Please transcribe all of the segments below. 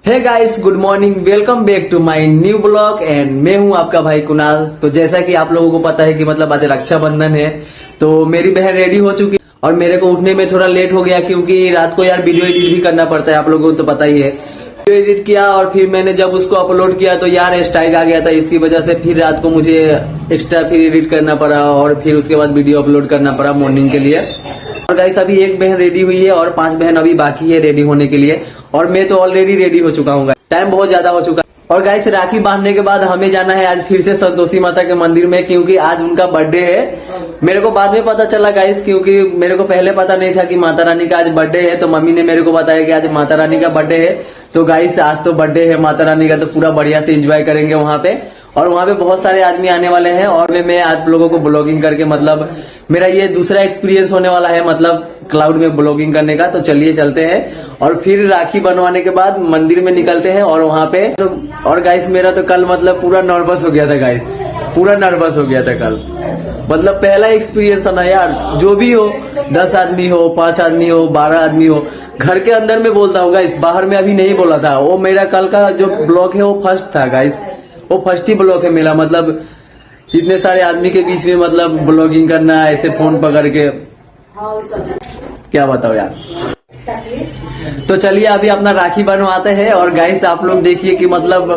Hey guys, good morning, welcome back to my new blog and मैं हूं आपका भाई कुणाल। तो जैसा कि आप लोगों को पता है कि मतलब आज रक्षाबंधन है, तो मेरी बहन रेडी हो चुकी और मेरे को उठने में थोड़ा लेट हो गया क्योंकि रात को यार वीडियो एडिट भी करना पड़ता है, आप लोगों को तो पता ही है। वीडियो एडिट किया और फिर मैंने जब उसको अपलोड किया तो यार स्ट्राइक आ गया था, इसकी वजह से फिर रात को मुझे एक्स्ट्रा फिर एडिट करना पड़ा और फिर उसके बाद वीडियो अपलोड करना पड़ा मॉर्निंग के लिए। और गाइस अभी एक बहन रेडी हुई है और 5 बहन अभी बाकी है रेडी होने के लिए, और मैं तो ऑलरेडी रेडी हो चुका हूँ। टाइम बहुत ज्यादा हो चुका है। और गाइस राखी बांधने के बाद हमें जाना है आज फिर से संतोषी माता के मंदिर में, क्योंकि आज उनका बर्थडे है। मेरे को बाद में पता चला गाइस, क्योंकि मेरे को पहले पता नहीं था कि माता रानी का आज बर्थडे है, तो मम्मी ने मेरे को बताया कि आज माता रानी का बर्थडे है। तो गाइस आज तो बर्थडे है माता रानी का, तो पूरा बढ़िया से एंजॉय करेंगे वहां पे। और वहां पे बहुत सारे आदमी आने वाले हैं और मैं आप लोगों को ब्लॉगिंग करके मतलब मेरा ये दूसरा एक्सपीरियंस होने वाला है, मतलब क्लाउड में ब्लॉगिंग करने का। तो चलिए चलते हैं और फिर राखी बनवाने के बाद मंदिर में निकलते हैं और वहां पे तो। और गाइस मेरा तो कल मतलब पूरा नर्वस हो गया था गाइस, पूरा नर्वस हो गया था कल। मतलब पहला एक्सपीरियंस था ना यार, जो भी हो 10 आदमी हो, 5 आदमी हो, 12 आदमी हो, घर के अंदर में बोलता हूँ गाइस, बाहर में अभी नहीं बोला था। वो मेरा कल का जो ब्लॉग है वो फर्स्ट था गाइस, वो फर्स्ट ही ब्लॉग है मेरा। मतलब इतने सारे आदमी के बीच में मतलब ब्लॉगिंग करना ऐसे फोन पकड़ के, क्या बताओ यार। तो चलिए अभी अपना राखी बनवाते हैं। और गाइस आप लोग देखिए कि मतलब,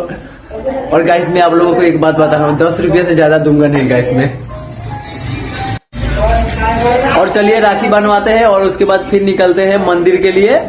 और गाइस मैं आप लोगों को एक बात बता रहा हूँ, 10 रुपये से ज्यादा दूंगा नहीं गाइस में। और चलिए राखी बनवाते हैं और उसके बाद फिर निकलते हैं मंदिर के लिए।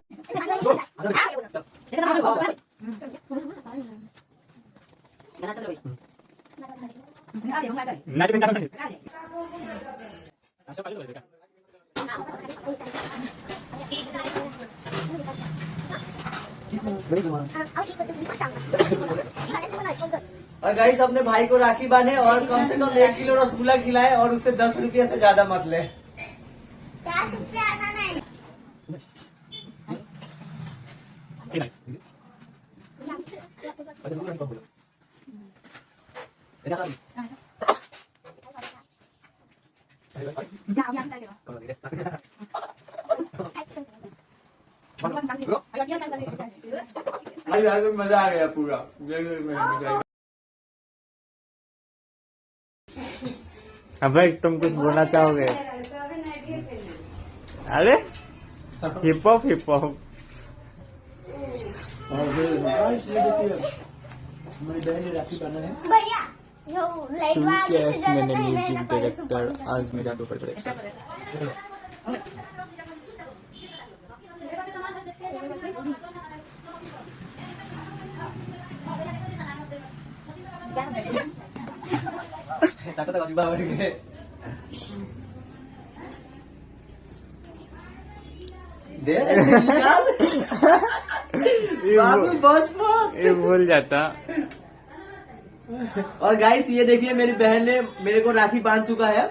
और गाइस अपने भाई को राखी बांधे और कम से कम 1 किलो रसगुल्ला खिलाए और उससे 10 रुपये से ज्यादा मत ले। 10 रुपया आना नहीं। मजा आ गया पूरा। अबे तुम कुछ बोलना चाहोगे? अरे हिप हॉप हिप हॉप। भैया कैश मैंने म्यूजिक डायरेक्टर आज मेरा डॉक्टर ये भूल जाता। और गाइस ये देखिए मेरी बहन ने मेरे को राखी बांध चुका है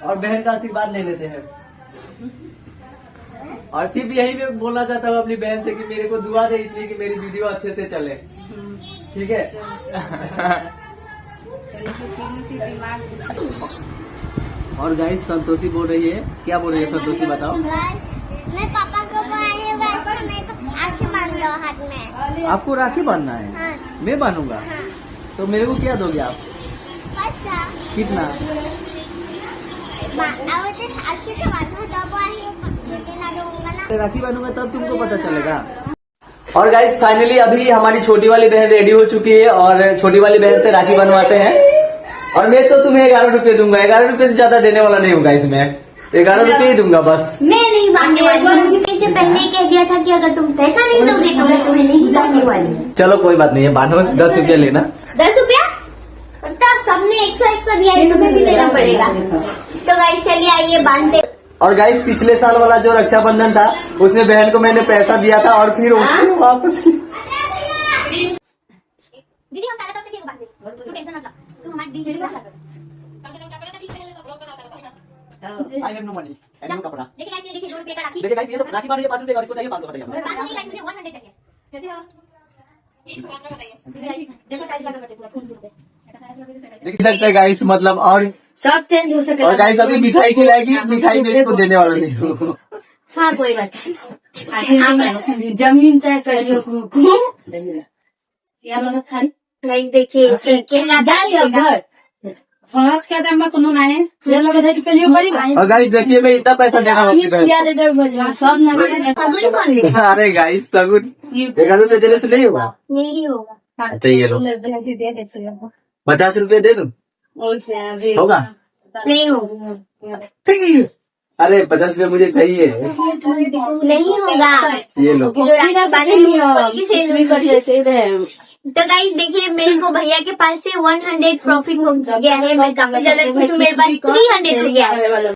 और बहन का आशीर्वाद ले लेते हैं। और सिर्फ यही मैं बोलना चाहता हूँ अपनी बहन से कि मेरे को दुआ दे इतनी कि मेरी वीडियो अच्छे से चले, ठीक है। और गाइस संतोषी बोल रही है, क्या बोल रही है संतोषी बताओ? मैं पापा को राखी बांध लो हाथ में। आपको राखी बांधना है? हाँ। मैं बांधूंगा? हाँ। तो मेरे को क्या दोगे आप? पैसा कितना? अच्छे से बांधो तब कितना दूंगा ना। राखी बांधूंगा तब तुमको पता चलेगा। और गाइस फाइनली अभी हमारी छोटी वाली बहन रेडी हो चुकी है और छोटी वाली बहन से राखी बनवाते हैं। और मैं तो तुम्हें 11 रुपए दूंगा, 11 रुपए से ज्यादा देने वाला नहीं हूँ गाइस, मैं 11 रुपए ही दूंगा बस। मैं नहीं मांगने वाली, इससे पहले ही कह दिया था कि अगर तुम पैसा नहीं दोगे तो मैं तुम्हें नहीं मांगने वाली। चलो कोई बात नहीं है, बांधो। 10 रुपया लेना। 10 रुपया? तब सबने 100 दिया है, तुम्हें भी देना पड़ेगा। तो गाइस चलिए आइए बांधते। और गाइस पिछले साल वाला जो रक्षाबंधन था उसमें बहन को मैंने पैसा दिया था और फिर उसने वापस दीदी हम तारा तब से क्यों बांधे? तू टेंशन मत लो, तू हमारे डीजे का कम से कम क्या पड़ेगा? ठीक पहले तो ब्लॉग बनाता I have no money and no कपड़ा। देखिए गाइस, ये देखिए 2 रुपए का राखी। देखिए गाइस ये तो राखी बांध रही है 5 रुपए का, इसको चाहिए 500 बताइए। 500 नहीं गाइस, मुझे 100 चाहिए। कैसे हो? एक बात बताइए गाइस, देखो टाइल्स लगा करके पूरा फूल पे। देख सकते हैं गाइस, मतलब और सब चेंज हो सके। और गाइस अभी मिठाई खिलाएगी, मिठाई में इसको देने वाला नहीं हूँ। हाँ कोई बात नहीं, जमीन चाहे करियो लाइक देखिए इसे क्या डालिएगा फरक क्या दाम में कोनो नाए ये लगे थे कि पहले बड़ी और गाइस देखिए मैं इतना पैसा दे रहा हूँ आपकी बहन सब ना सगुन कौन ले अरे गाइस सगुन 1000 रुपये देने से नहीं होगा। नहीं होगा अच्छा ये लो दे दे से 50 रुपये दे दूं होगा? नहीं होगा अरे 50 रुपये मुझे चाहिए। नहीं होगा ये लो जो राखी बांधेंगे जैसे इधर तो गाइस देखिए मेरे को भैया के पास से 100 प्रॉफिट हो गया है। मैं काफी ज्यादा खुश हूँ, मेरे पास 300 हो गया है।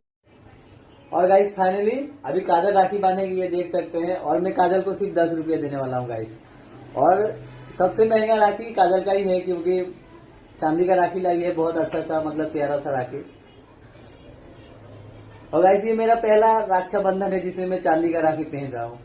और गाइस फाइनली अभी काजल राखी बांधेगी ये देख सकते हैं और मैं काजल को सिर्फ 10 रुपये देने वाला हूँ गाइस। और सबसे महंगा राखी काजल का ही है क्योंकि चांदी का राखी लाई है, बहुत अच्छा सा मतलब प्यारा सा राखी। और गाइस ये मेरा पहला रक्षाबंधन है जिसमें मैं चांदी का राखी पहन रहा हूँ।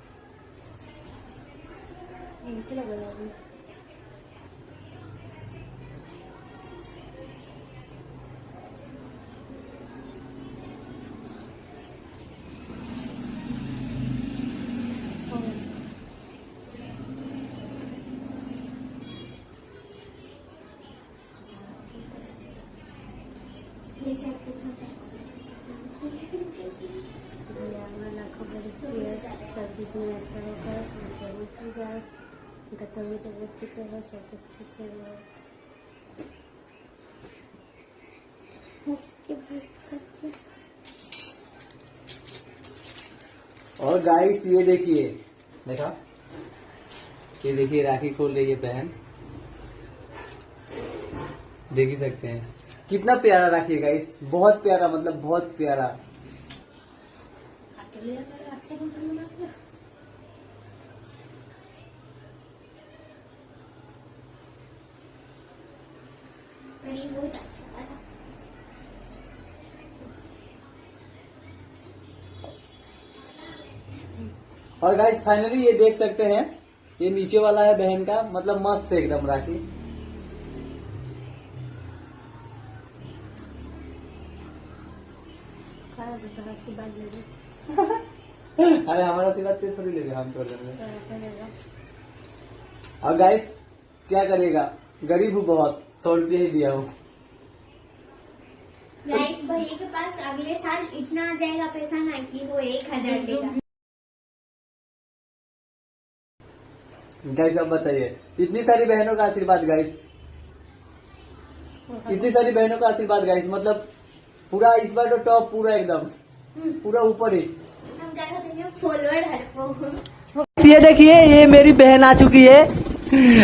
और गाइस ये देखिए देखा, ये देखिए राखी खोल रही है बहन, देख ही सकते हैं कितना प्यारा राखी है गाइस, बहुत प्यारा मतलब बहुत प्यारा। और गाइस फाइनली ये देख सकते हैं ये नीचे वाला है बहन का, मतलब मस्त है एकदम राखी। अरे हमारा आशीर्वाद पे थोड़ी ले रहे हम थोड़ी ले। और गाइस क्या करेगा, गरीब हूँ बहुत, 100 रुपये ही दिया हूँ। गाइस भैया के पास अगले साल इतना आ जाएगा पैसा ना कि वो 1000 देगा। गाइस अब बताइए, इतनी सारी बहनों का आशीर्वाद गाइस, इतनी सारी बहनों का आशीर्वाद गाइस, मतलब पूरा इस बार तो टॉप पूरा एकदम पूरा ऊपर ही। हम क्या कहते हैं फॉलोअर हड़पो। ये देखिए ये मेरी बहन आ चुकी है,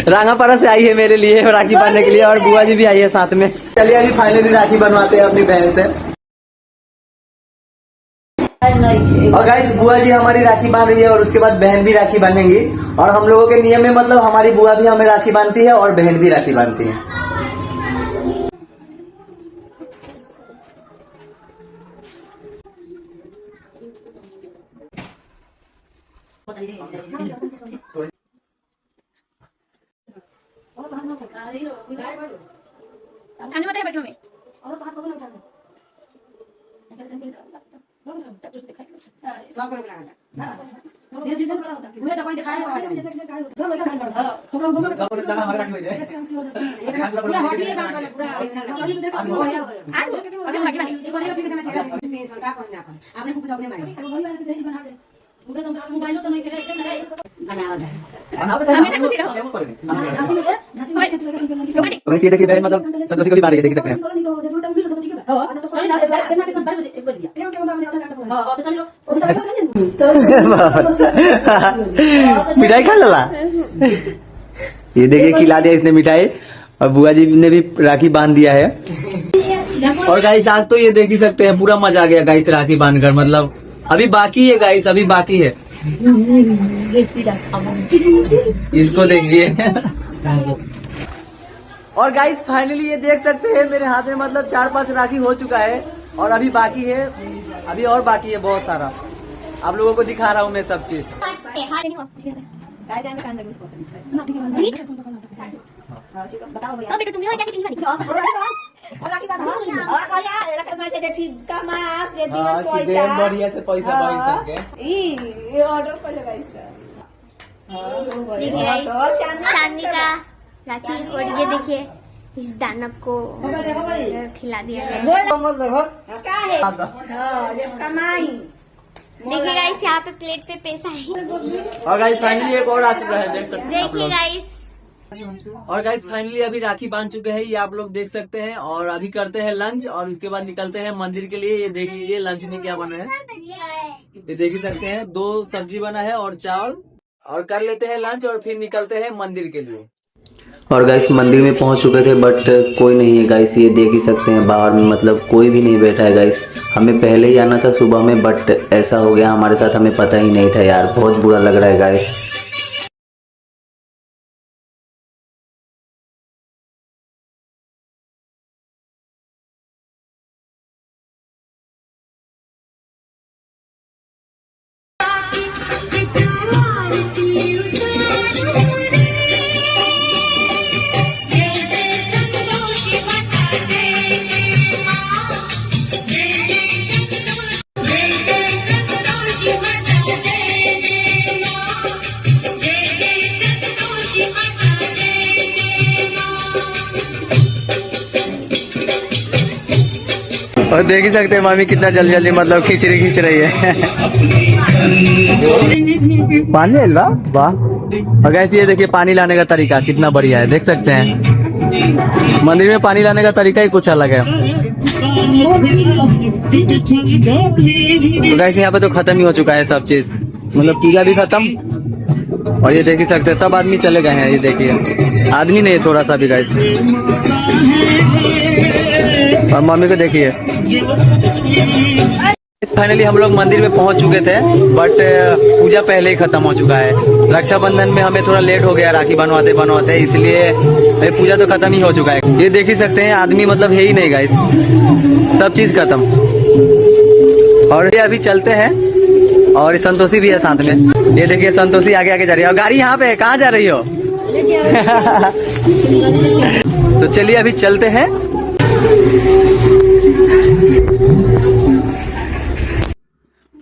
रांगापारा से आई है मेरे लिए राखी बांधने के लिए, और बुआ जी भी आई है साथ में। चलिए अभी फाइनली राखी बनवाते हैं अपनी बहन से। और गाइस बुआ जी हमारी राखी बांध रही है और उसके बाद बहन भी राखी बांधेंगी। और हम लोगों के नियम में मतलब हमारी बुआ भी हमें राखी बांधती है और बहन भी राखी बांधती है। सामने बताइए बैठो में सब को लगा धीरे धीरे बड़ा होता है तो कोई दिखाया सब लगा काम करता है तो हम सब को दाना हमारे राखी में दे पूरा हॉटी है काम पूरा अभी बाकी बाकी एक बार फिर से मैं चेक सरकार को ना आपने कुछ अपने मारे वही वाले देश बना दे उधर तो मोबाइल तो नहीं करे बनाओ हमेशा खुशी रहो झांसी में वैसे ये देखिए बहन मतलब संतोषी को भी मार के देख सकते हैं। मिठाई खा लला, ये देखिए खिला दिया इसने मिठाई, और बुआ जी ने भी राखी बांध दिया है। और गाइस आज तो ये देख ही सकते हैं पूरा मजा आ गया गाइस राखी बांधकर, मतलब अभी बाकी है गाइस, अभी बाकी है। इसको देखिए। और गाइस फाइनली ये देख सकते हैं मेरे हाथ में मतलब 4-5 राखी हो चुका है और अभी बाकी है, अभी और बाकी है बहुत सारा। आप लोगों को दिखा रहा हूँ मैं सब चीज। बताओ भैया बेटा तुम क्या कितनी बढ़िया से पैसा चांदी का राखी। और ये देखिए इस दानव को खिला दिया गया। देखिए गाइस यहाँ पे प्लेट पे पैसा है। और गाइस फाइनली एक और आ चुका है, देख सकते हैं आप देखिए लोग। गाइस और गाइस फाइनली अभी राखी बांध चुके हैं, ये आप लोग देख सकते हैं। और अभी करते हैं लंच और उसके बाद निकलते हैं मंदिर के लिए। ये देख लीजिए लंच में क्या बना है, ये देख ही सकते हैं। 2 सब्जी बना है और चावल। और कर लेते हैं लंच और फिर निकलते हैं मंदिर के लिए। और गाइस मंदिर में पहुंच चुके थे बट कोई नहीं है गाइस, ये देख ही सकते हैं बाहर में, मतलब कोई भी नहीं बैठा है गाइस। हमें पहले ही आना था सुबह में बट ऐसा हो गया हमारे साथ, हमें पता ही नहीं था यार, बहुत बुरा लग रहा है गाइस। और देख ही सकते हैं मामी कितना जल्दी जल्दी मतलब खींच रही है। पानी हलवा वाह। और गाइस ये देखिए पानी लाने का तरीका कितना बढ़िया है, देख सकते हैं। मंदिर में पानी लाने का तरीका ही कुछ अलग है। तो गाइस यहाँ पे तो खत्म ही हो चुका है सब चीज, मतलब पूजा भी खत्म। और ये देख ही सकते हैं सब आदमी चले गए हैं, ये देखिए आदमी नहीं थोड़ा सा भी गाइस। और मम्मी को देखिए। फाइनली हम लोग मंदिर में पहुंच चुके थे बट पूजा पहले ही खत्म हो चुका है। रक्षाबंधन में हमें थोड़ा लेट हो गया राखी बनवाते बनवाते, इसलिए पूजा तो खत्म ही हो चुका है। ये देख ही सकते हैं आदमी मतलब है ही नहीं गाइस, सब चीज खत्म। और ये अभी चलते हैं और संतोषी भी है साथ में। ये देखिए संतोषी आगे आगे जा रही है और गाड़ी यहाँ पे है, कहाँ जा रही हो? तो चलिए अभी चलते हैं।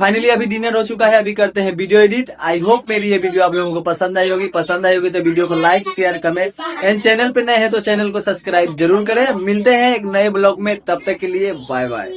फाइनली अभी डिनर हो चुका है, अभी करते हैं वीडियो एडिट। आई होप मेरी ये वीडियो आप लोगों को पसंद आई होगी। पसंद आई होगी तो वीडियो को like share comment and channel पे नए हैं तो चैनल को सब्सक्राइब जरूर करें। मिलते हैं एक नए ब्लॉग में, तब तक के लिए बाय बाय।